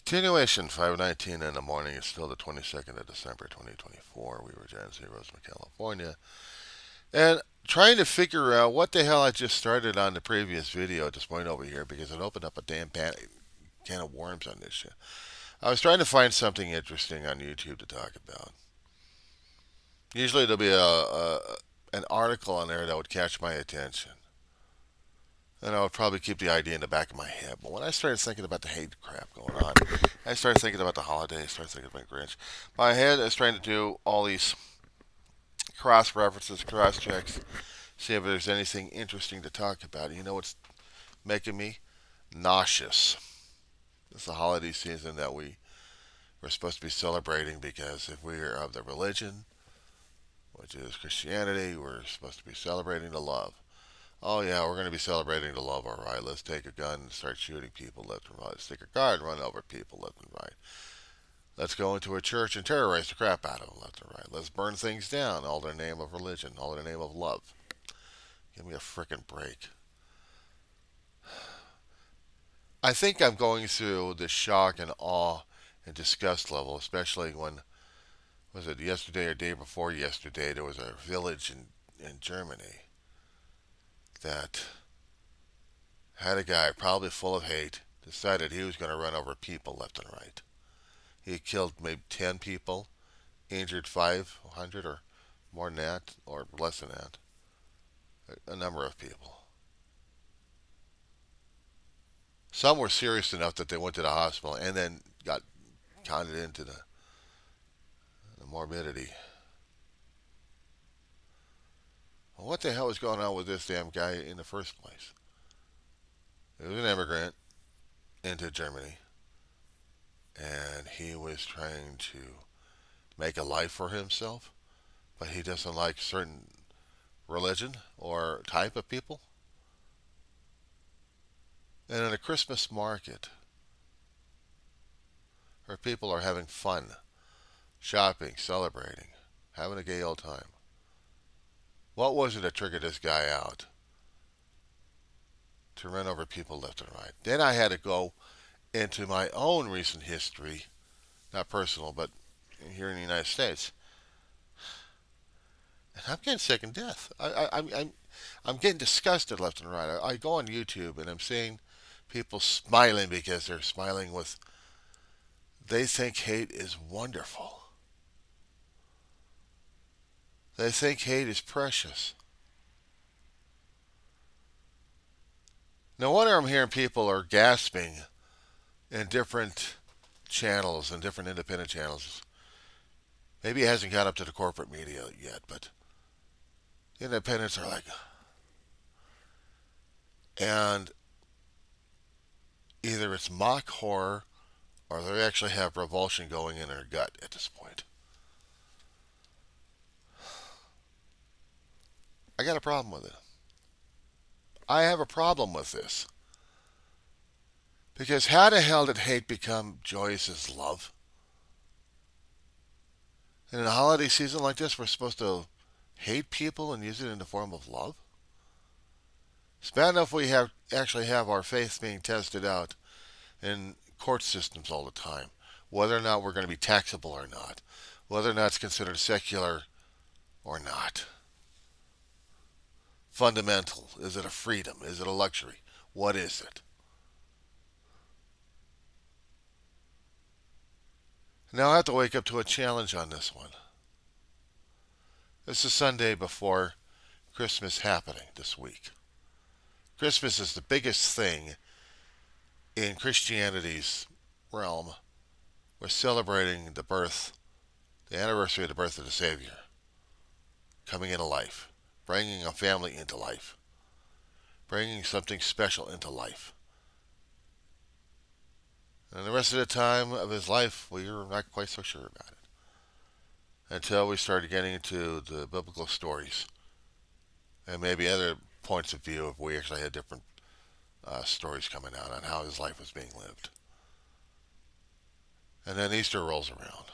Continuation 5:19 in the morning. It's still the 22nd of December 2024. We were Jan Zeros from California. And trying to figure out what the hell I just started on the previous video at this point over here because it opened up a damn can of worms on this shit. I was trying to find something interesting on YouTube to talk about. Usually there'll be an article on there that would catch my attention. And I would probably keep the idea in the back of my head. But when I started thinking about the hate crap going on, I started thinking about the holidays, started thinking about Grinch. My head is trying to do all these cross references, cross checks, see if there's anything interesting to talk about. You know what's making me nauseous? It's the holiday season that we're supposed to be celebrating because if we are of the religion, which is Christianity, we're supposed to be celebrating the love. Oh yeah, we're going to be celebrating the love, all right. Let's take a gun and start shooting people left and right. Let's take a car and run over people left and right. Let's go into a church and terrorize the crap out of them left and right. Let's burn things down, all in the name of religion, all in the name of love. Give me a frickin' break. I think I'm going through the shock and awe and disgust level, especially when, was it yesterday or day before yesterday, there was a village in Germany that had a guy probably full of hate decided he was going to run over people left and right. He killed maybe 10 people, injured 500 or more than that, or less than that. A number of people. Some were serious enough that they went to the hospital and then got counted into the morbidity. Well, what the hell was going on with this damn guy in the first place? He was an immigrant into Germany, and he was trying to make a life for himself, but he doesn't like certain religion or type of people. And in a Christmas market, where people are having fun, shopping, celebrating, having a gay old time, what was it that triggered this guy out to run over people left and right? Then I had to go into my own recent history, not personal, but here in the United States. And I'm getting sick and death. I'm getting disgusted left and right. I go on YouTube and I'm seeing people smiling because they're smiling with, they think hate is wonderful. They think hate is precious. No wonder I'm hearing people are gasping in different channels and different independent channels. Maybe it hasn't got up to the corporate media yet, but independents are like, and either it's mock horror or they actually have revulsion going in their gut at this point. I got a problem with it. I have a problem with this. Because how the hell did hate become Joyce's love? In a holiday season like this, we're supposed to hate people and use it in the form of love? It's bad enough we actually have our faith being tested out in court systems all the time. Whether or not we're going to be taxable or not. Whether or not it's considered secular or not. Fundamental. Is it a freedom? Is it a luxury? What is it? Now I have to wake up to a challenge on this one. This is Sunday before Christmas happening this week. Christmas is the biggest thing in Christianity's realm. We're celebrating the anniversary of the birth of the Savior, coming into life, bringing a family into life, bringing something special into life. And the rest of the time of his life, we are not quite so sure about it. Until we started getting into the biblical stories and maybe other points of view if we actually had different stories coming out on how his life was being lived. And then Easter rolls around,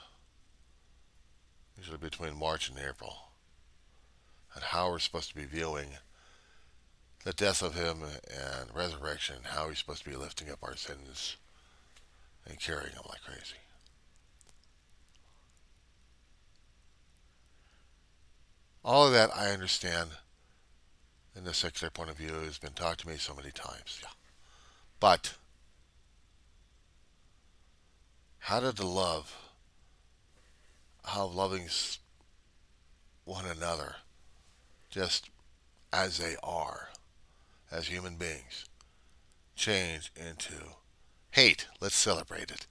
usually between March and April, and how we're supposed to be viewing the death of him and resurrection, and how he's supposed to be lifting up our sins and carrying them like crazy. All of that I understand, and the secular point of view has been taught to me so many times. Yeah. But how did the love, how loving one another, just as they are, as human beings, change into hate? Let's celebrate it.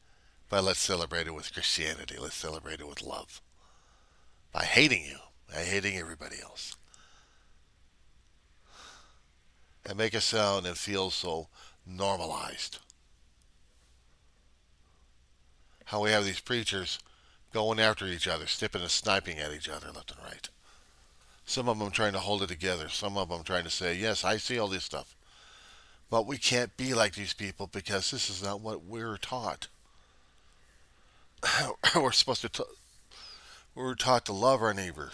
But let's celebrate it with Christianity. Let's celebrate it with love. By hating you, by hating everybody else. And make it sound and feel so normalized. How we have these preachers going after each other, snipping and sniping at each other left and right. Some of them trying to hold it together. Some of them trying to say, yes, I see all this stuff. But we can't be like these people because this is not what we're taught. we're supposed to, we're taught to love our neighbor,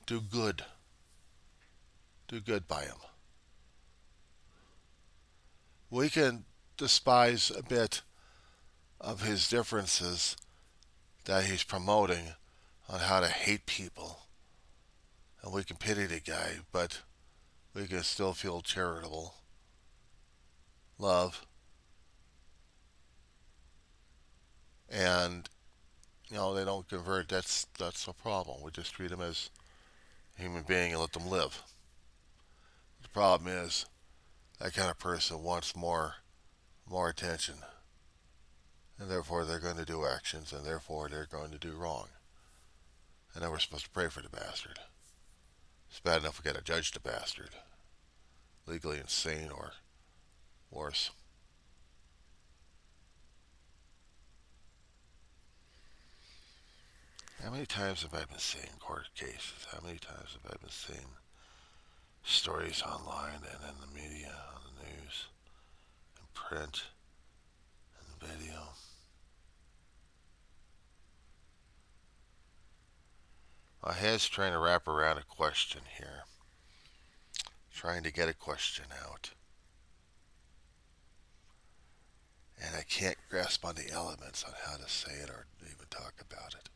do good by him. We can despise a bit of his differences that he's promoting on how to hate people. And we can pity the guy, but we can still feel charitable, love, and they don't convert. That's a problem. We just treat them as a human being and let them live. The problem is that kind of person wants more attention, and therefore they're going to do actions, and therefore they're going to do wrong. And then we're supposed to pray for the bastard. It's bad enough we got to judge the bastard, legally insane or worse. How many times have I been seeing court cases? How many times have I been seeing stories online and in the media, on the news, in print, in video? My head's trying to wrap around a question here. Trying to get a question out. And I can't grasp on the elements on how to say it or even talk about it.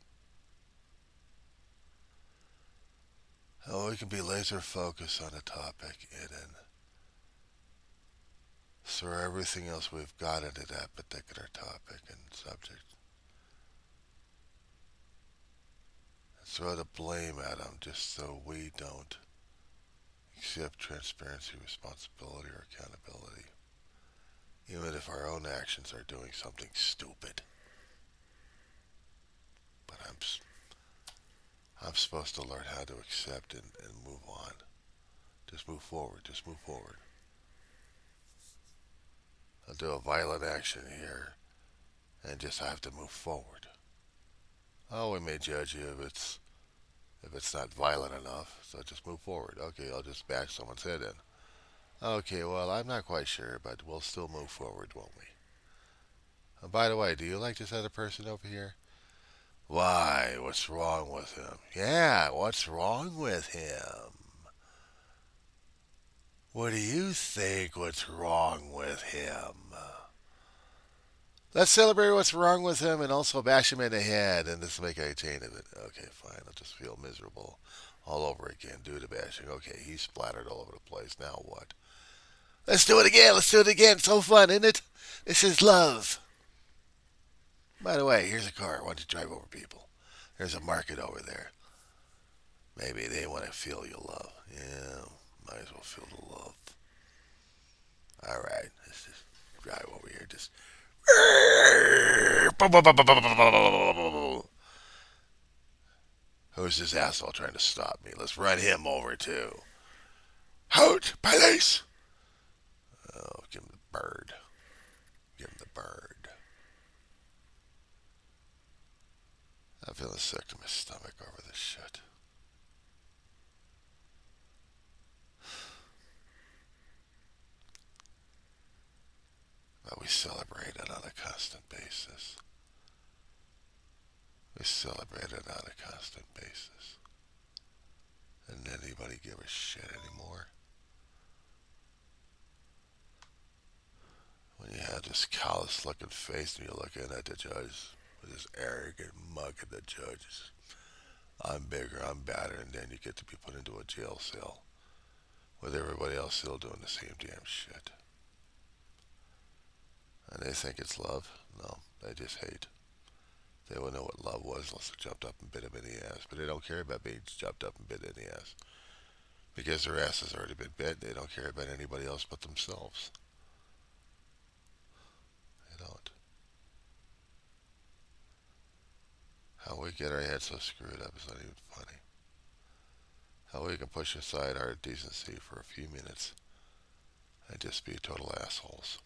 Oh, we can be laser focused on a topic and then throw everything else we've got into that particular topic and subject. And throw the blame at them just so we don't accept transparency, responsibility, or accountability. Even if our own actions are doing something stupid. But I'm supposed to learn how to accept and move on. Just move forward. Just move forward. I'll do a violent action here and just have to move forward. Oh, we may judge you if it's not violent enough, so just move forward. Okay, I'll just bash someone's head in. Okay, well, I'm not quite sure, but we'll still move forward, won't we? And by the way, do you like this other person over here? Why? What's wrong with him? Yeah, what's wrong with him? What do you think? What's wrong with him? Let's celebrate what's wrong with him and also bash him in the head and just make a chain of it. Okay, fine. I'll just feel miserable all over again. Do the bashing. Okay, he's splattered all over the place. Now what? Let's do it again. Let's do it again. So fun, isn't it? This is love. By the way, here's a car. Why don't you drive over people? There's a market over there. Maybe they want to feel your love. Yeah, might as well feel the love. All right, let's just drive over here. Just. Who's this asshole trying to stop me? Let's run him over too. Halt, police! Oh, give him the bird. Give him the bird. I'm feeling sick to my stomach over this shit. But we celebrate it on a constant basis. We celebrate it on a constant basis. And anybody give a shit anymore? When you have this callous looking face and you're looking at the judge with this arrogant mug at the judge. I'm bigger, I'm badder, and then you get to be put into a jail cell with everybody else still doing the same damn shit. And they think it's love? No, they just hate. They wouldn't know what love was unless they jumped up and bit him in the ass. But they don't care about being jumped up and bit in the ass. Because their ass has already been bit, they don't care about anybody else but themselves. They don't. How we get our heads so screwed up is not even funny. How we can push aside our decency for a few minutes and just be total assholes.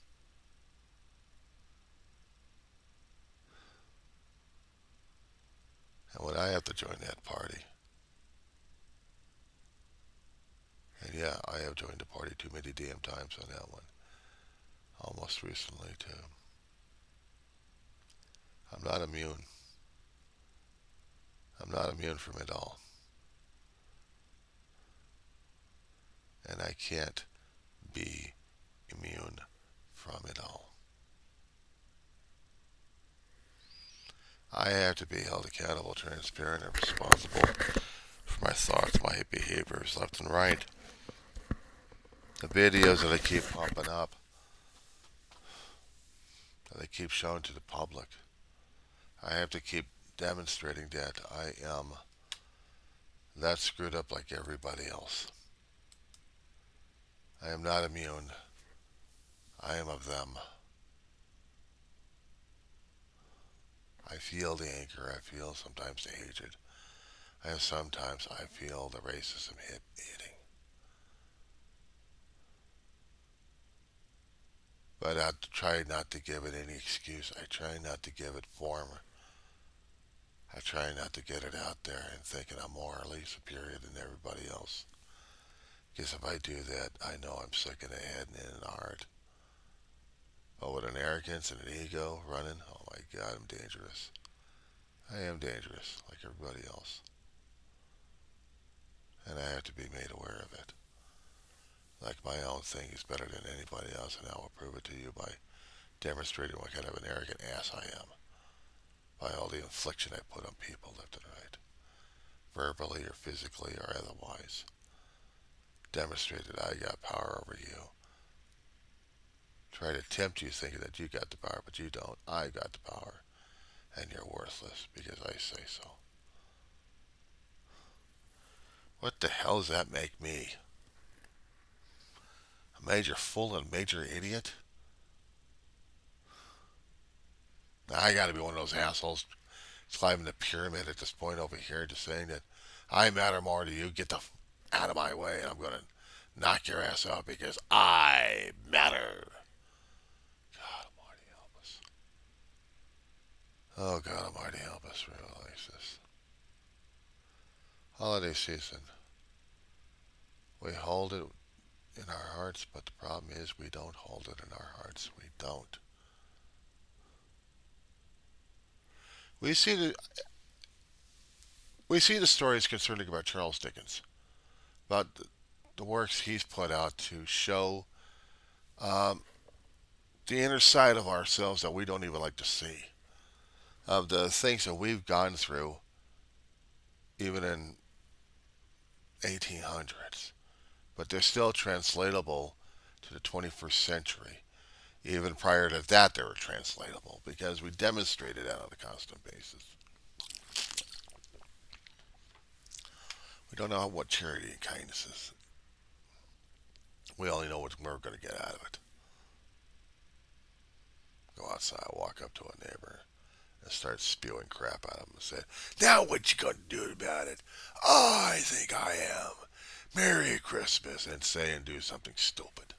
And when I have to join that party, and yeah, I have joined the party too many damn times on that one. Almost recently, too. I'm not immune. I'm not immune from it all. And I can't be immune from it all. I have to be held accountable, transparent, and responsible for my thoughts, my behaviors, left and right. The videos that I keep pumping up, that I keep showing to the public, I have to keep demonstrating that I am that screwed up like everybody else. I am not immune. I am of them. I feel the anger. I feel sometimes the hatred. And sometimes I feel the racism hitting. But I try not to give it any excuse. I try not to give it form. I try not to get it out there and thinking I'm morally superior than everybody else. Because if I do that, I know I'm sick in the head and in the heart. But with an arrogance and an ego running, oh my God, I'm dangerous. I am dangerous, like everybody else. And I have to be made aware of it. Like my own thing is better than anybody else, and I will prove it to you by demonstrating what kind of an arrogant ass I am. By all the infliction I put on people left and right. Verbally or physically or otherwise. Demonstrate that I got power over you. Try to tempt you thinking that you got the power, but you don't. I got the power. And you're worthless because I say so. What the hell does that make me? A major fool and a major idiot? Now, I gotta be one of those assholes climbing the pyramid at this point over here, just saying that I matter more to you. Get the out of my way, and I'm gonna knock your ass out because I matter. God Almighty, help us. Oh, God Almighty, help us realize this. Holiday season. We hold it in our hearts, but the problem is we don't hold it in our hearts. We don't. We see the we see the stories concerning about Charles Dickens, about the works he's put out to show um, the inner side of ourselves that we don't even like to see, of the things that we've gone through, even in 1800s, but they're still translatable to the 21st century. Even prior to that, they were translatable because we demonstrated that on a constant basis. We don't know what charity and kindness is. We only know what we're going to get out of it. Go outside, walk up to a neighbor, and start spewing crap at him and say, "Now what you going to do about it? Oh, I think I am. Merry Christmas," and say and do something stupid.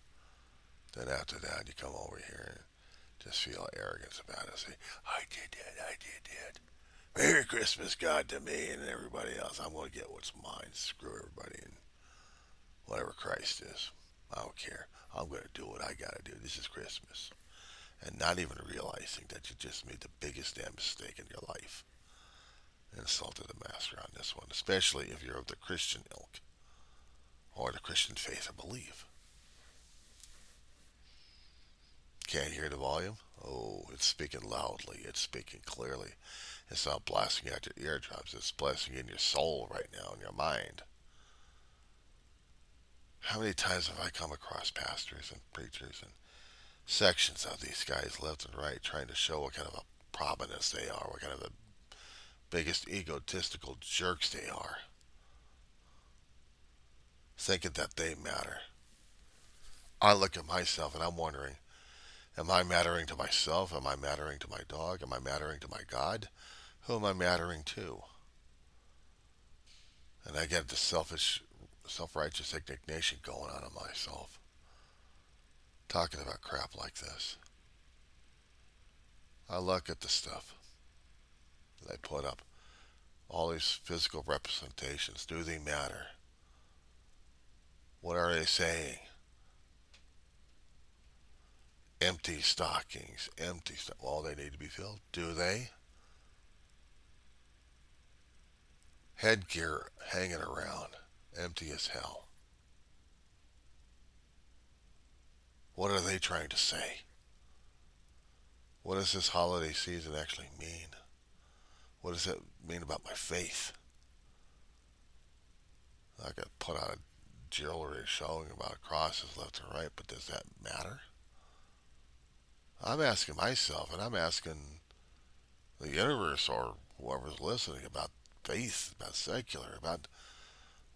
Then after that, you come over here and just feel arrogance about it. Say, "I did that, I did that. Merry Christmas, God, to me and everybody else. I'm going to get what's mine. Screw everybody and whatever Christ is. I don't care. I'm going to do what I got to do. This is Christmas." And not even realizing that you just made the biggest damn mistake in your life. Insulted the master on this one, especially if you're of the Christian ilk or the Christian faith or belief. Can't hear the volume? Oh, it's speaking loudly. It's speaking clearly. It's not blasting out your eardrums. It's blasting in your soul right now, in your mind. How many times have I come across pastors and preachers and sections of these guys left and right trying to show what kind of a prominence they are, what kind of the biggest egotistical jerks they are, thinking that they matter. I look at myself and I'm wondering, am I mattering to myself? Am I mattering to my dog? Am I mattering to my God? Who am I mattering to? And I get the selfish, self-righteous indignation going on in myself, talking about crap like this. I look at the stuff they put up, all these physical representations. Do they matter? What are they saying? Empty stockings, empty stuff. Well, they need to be filled. Do they? Headgear hanging around, empty as hell. What are they trying to say? What does this holiday season actually mean? What does it mean about my faith? I got put out jewelry showing about crosses left and right, but does that matter? I'm asking myself, and I'm asking the universe or whoever's listening about faith, about secular, about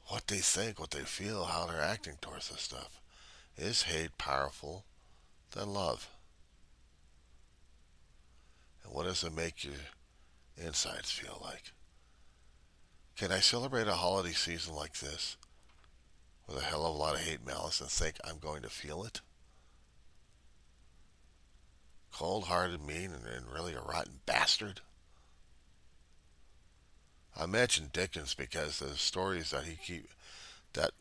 what they think, what they feel, how they're acting towards this stuff. Is hate powerful than love? And what does it make your insides feel like? Can I celebrate a holiday season like this with a hell of a lot of hate, malice, and think I'm going to feel it? Cold-hearted, mean, and really a rotten bastard? I mentioned Dickens because the stories that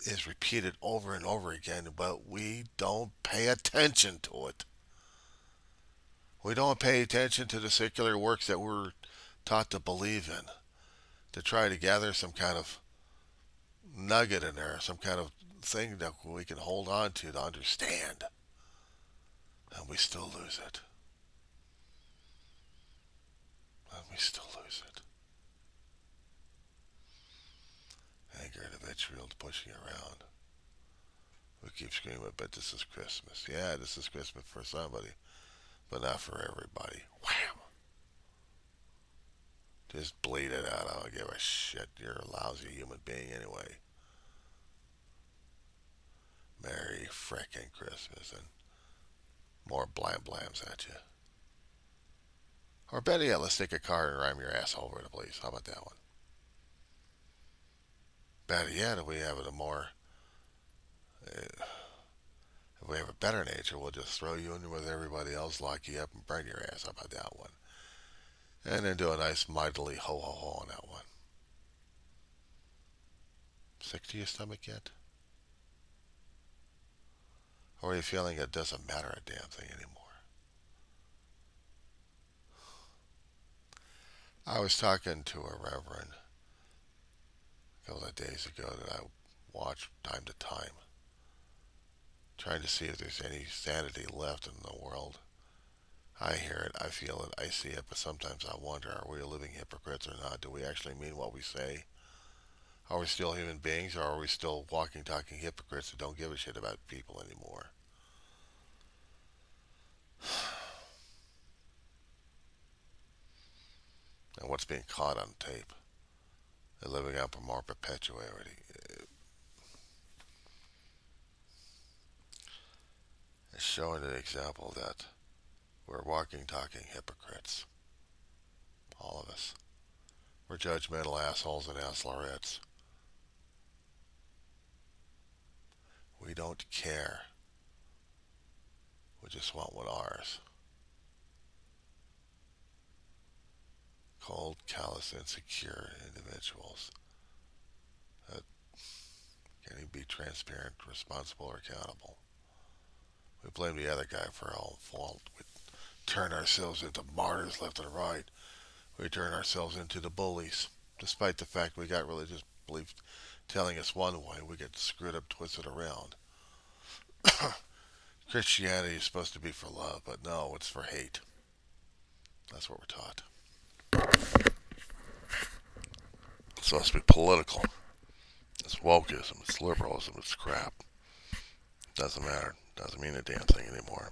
is repeated over and over again, but we don't pay attention to it. We don't pay attention to the secular works that we're taught to believe in, to try to gather some kind of nugget in there, some kind of thing that we can hold on to understand. And we still lose it. And we still lose it. Anger and vitriol pushing around. We keep screaming, but this is Christmas. Yeah, this is Christmas for somebody, but not for everybody. Wham! Just bleed it out. I don't give a shit. You're a lousy human being anyway. Merry frickin' Christmas and more blam blams at you. Or better yet, let's take a car and ram your asshole over the place. How about that one? Better yet, if we have it a more, if we have a better nature, we'll just throw you in with everybody else, lock you up, and burn your ass. How about that one? And then do a nice mightily ho ho ho on that one. Sick to your stomach yet? Or are you feeling it doesn't matter a damn thing anymore? I was talking to a reverend a couple of days ago that I watch time to time, trying to see if there's any sanity left in the world. I hear it, I feel it, I see it, but sometimes I wonder, are we living hypocrites or not? Do we actually mean what we say? Are we still human beings, or are we still walking, talking hypocrites who don't give a shit about people anymore? And what's being caught on tape? They're living out more perpetuity. It's showing an example that we're walking, talking hypocrites. All of us. We're judgmental assholes and assholerettes. We don't care. We just want what ours. Cold, callous, insecure individuals that can't even be transparent, responsible, or accountable. We blame the other guy for our fault. We turn ourselves into martyrs left and right. We turn ourselves into the bullies. Despite the fact we got religious beliefs telling us one way, we get screwed up, twisted around. Christianity is supposed to be for love, but no, it's for hate. That's what we're taught. It's supposed to be political. It's wokeism. It's liberalism. It's crap. Doesn't matter. Doesn't mean a damn thing anymore.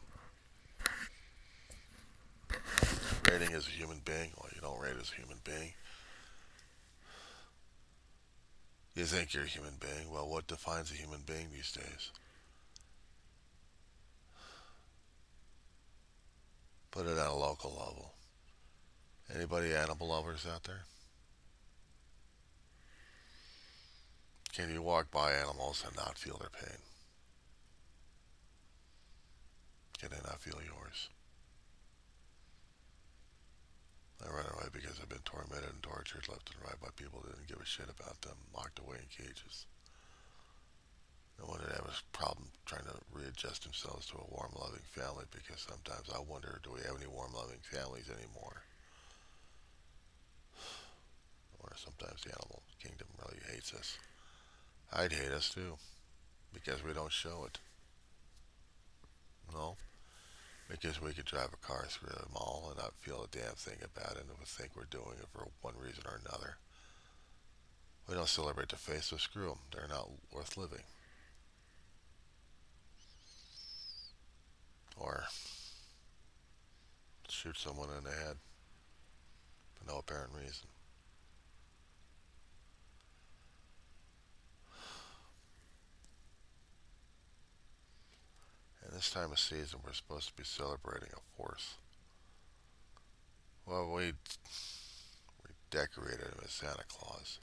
Rating as a human being. Well, you don't rate as a human being. You think you're a human being. Well, what defines a human being these days? Put it on a local level. Anybody animal lovers out there? Can you walk by animals and not feel their pain? Can they not feel yours? I run away because I've been tormented and tortured left and right by people that didn't give a shit about them, locked away in cages. No one would have a problem trying to readjust themselves to a warm, loving family because sometimes I wonder, do we have any warm, loving families anymore? Or sometimes the animal kingdom really hates us. I'd hate us too because we don't show it. No, because we could drive a car through a mall and not feel a damn thing about it and would think we're doing it for one reason or another. We don't celebrate the face, so screw them. They're not worth living. Or shoot someone in the head for no apparent reason. And this time of season, we're supposed to be celebrating a force. Well, we decorated him as Santa Claus.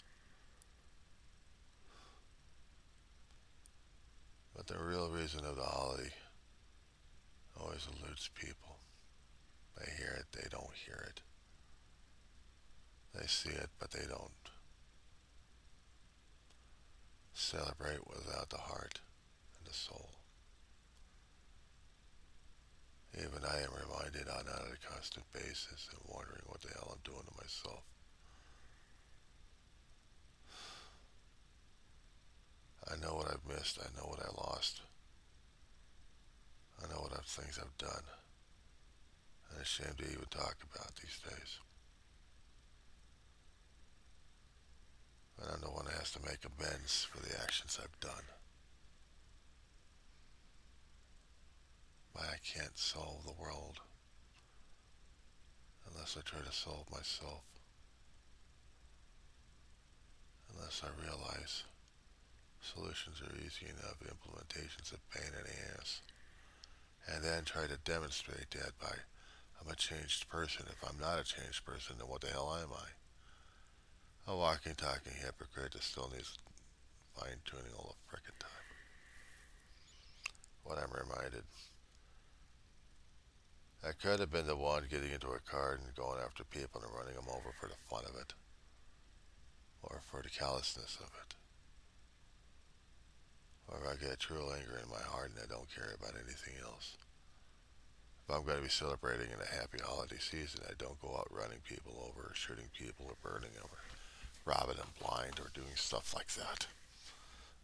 But the real reason of the holiday always eludes people. They hear it, they don't hear it. They see it, but they don't celebrate without the heart and the soul. Even I am reminded on a constant basis and wondering what the hell I'm doing to myself. I know what I've missed. I know what I lost. I know what things I've done. I'm ashamed to even talk about these days. And I'm the one that has to make amends for the actions I've done. But I can't solve the world unless I try to solve myself. Unless I realize solutions are easy enough, implementations a pain in the ass. And then try to demonstrate that by I'm a changed person. If I'm not a changed person, then what the hell am I? A walking, talking hypocrite that still needs fine tuning all the frickin' time. When I'm reminded, I could have been the one getting into a car and going after people and running them over for the fun of it, or for the callousness of it, or if I get true anger in my heart and I don't care about anything else. If I'm going to be celebrating in a happy holiday season, I don't go out running people over, or shooting people, or burning them, or robbing them blind, or doing stuff like that.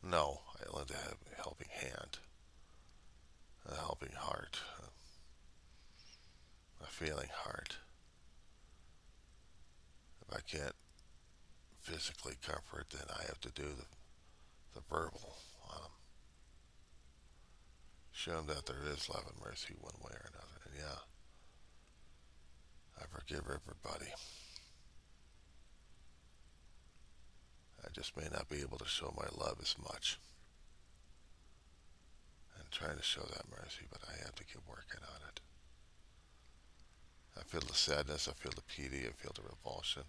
No, I lend a helping hand, a helping heart, a feeling heart. If I can't physically comfort, then I have to do the verbal on them. Show them that there is love and mercy one way or another. And yeah, I forgive everybody. I just may not be able to show my love as much. And trying to show that mercy, but I have to keep working on it. I feel the sadness, I feel the pity, I feel the revulsion.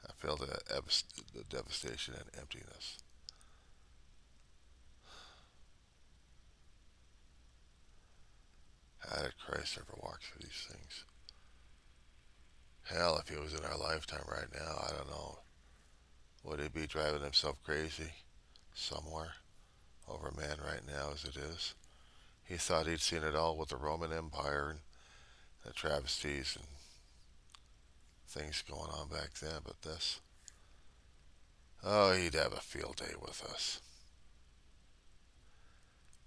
I feel the devastation and emptiness. How did Christ ever walk through these things? Hell, if he was in our lifetime right now, I don't know. Would he be driving himself crazy somewhere over man right now as it is? He thought he'd seen it all with the Roman Empire and the travesties and things going on back then, but this, oh, he'd have a field day with us.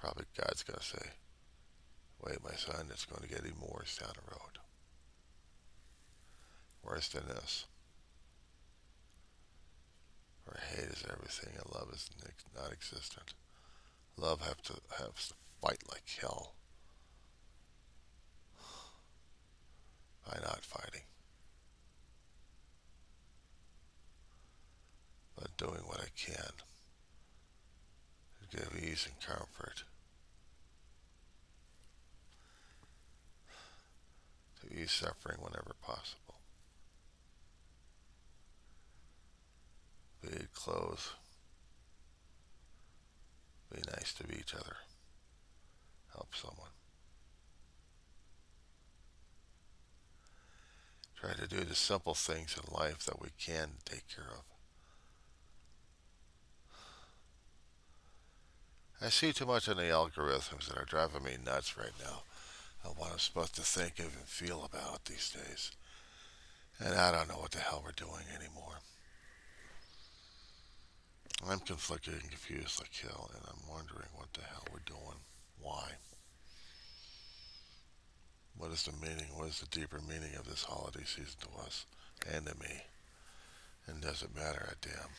Probably God's going to say, wait, my son, it's going to get even worse down the road. Worse than this. Where hate is everything and love is non existent. Love has to fight like hell by not fighting, but doing what I can to give ease and comfort, to ease suffering whenever possible. Be close, be nice to each other, help someone. Try to do the simple things in life that we can take care of. I see too much in the algorithms that are driving me nuts right now of what I'm supposed to think of and feel about these days. And I don't know what the hell we're doing anymore. I'm conflicted and confused like hell, and I'm wondering what the hell we're doing. Why? What is the meaning? What is the deeper meaning of this holiday season to us and to me? And does it matter a damn?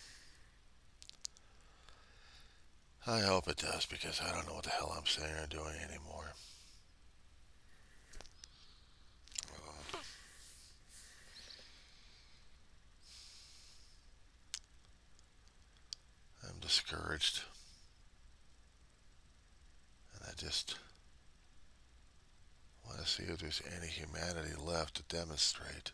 I hope it does, because I don't know what the hell I'm saying or doing anymore. I'm discouraged, and I just want to see if there's any humanity left to demonstrate.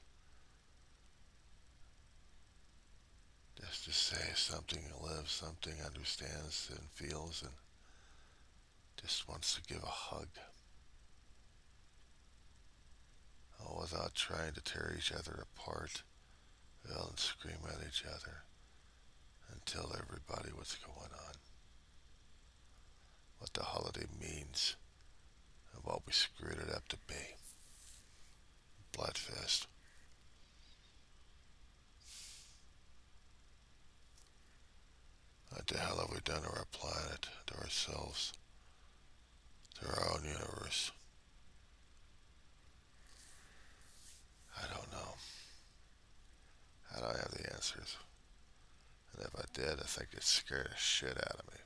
Just to say something lives, something understands and feels, and just wants to give a hug. All without trying to tear each other apart, yell and scream at each other, and tell everybody what's going on, what the holiday means, and what we screwed it up to be. Bloodfest. What the hell have we done to our planet, to ourselves, to our own universe? I don't know. I don't have the answers. And if I did, I think it'd scare the shit out of me.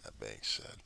That being said,